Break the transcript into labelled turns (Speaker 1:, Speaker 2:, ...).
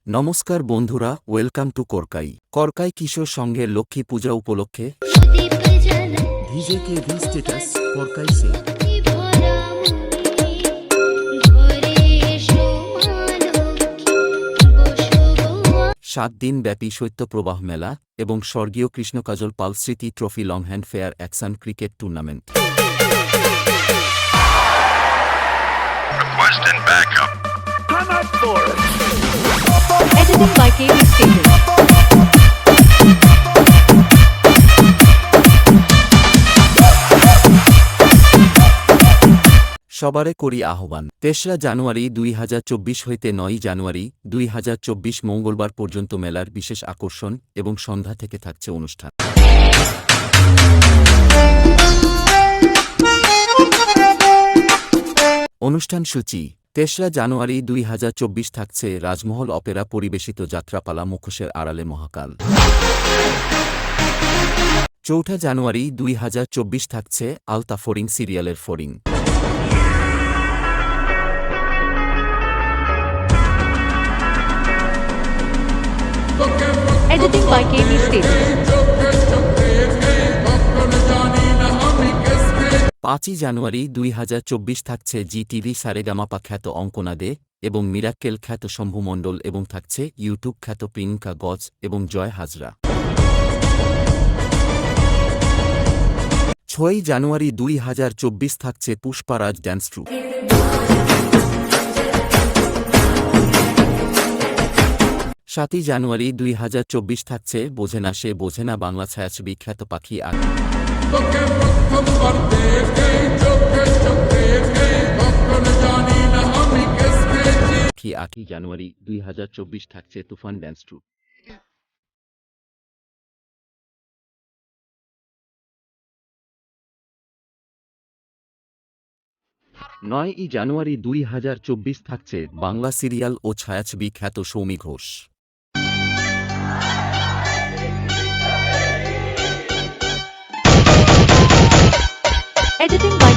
Speaker 1: নমস্কার বন্ধুরা, welcome to করকাই। করকাই কিশোর সংঘের লক্ষ্মী পূজা উপলক্ষে ভিজেকে ভি স্ট্যাটাস করকাই সে 7 দিন ব্যাপী শৈত্যপ্রবাহ মেলা এবং স্বর্গীয় কৃষ্ণকাজল পাল স্মৃতি trophy long hand fair action cricket tournament.
Speaker 2: Request and backup.
Speaker 3: Come up for it.
Speaker 4: Editing by EffectStatus.
Speaker 1: সবারে করি আহ্বান। 3রা জানুয়ারি 2024 হইতে 9 জানুয়ারি 2024 মঙ্গলবার পর্যন্ত মেলার বিশেষ আকর্ষণ এবং সন্ধ্যা থেকে থাকছে অনুষ্ঠান। অনুষ্ঠান সূচি: 3রা জানুয়ারি 2024 থাকছে রাজমহল অপেরা পরিবেশিত যাত্রাপালা মুখোশের আড়ালে মহাকাল। 4ঠা জানুয়ারি 2024 থাকছে আলতা ফড়িং সিরিয়ালের ফড়িং।
Speaker 4: Editing by EffectStatus.
Speaker 1: 5ই জানুয়ারি 2024 থাকছে জি টিভি সারেগামাপা খ্যাত অঙ্কনা দে এবং মিরাক্কেল খ্যাত শম্ভু মণ্ডল এবং থাকছে ইউটিউব খ্যাত প্রিয়ঙ্কা গজ এবং জয় হাজরা। 6ই জানুয়ারি 2024 থাকছে পুষ্পারাজ ড্যান্স ট্রুপ। 7ই জানুয়ারি 2024 থাকছে বোঝে না সে বোঝে না বাংলা ছায়াছবি খ্যাত পাখি আঁকি। 8ই জানুয়ারি 2024 থাকছে তুফান ড্যান্স ট্রুপ। 9ই জানুয়ারি 2024 থাকছে বাংলা সিরিয়াল ও ছায়াছবি খ্যাত সৌমি ঘোষ।
Speaker 4: Editing by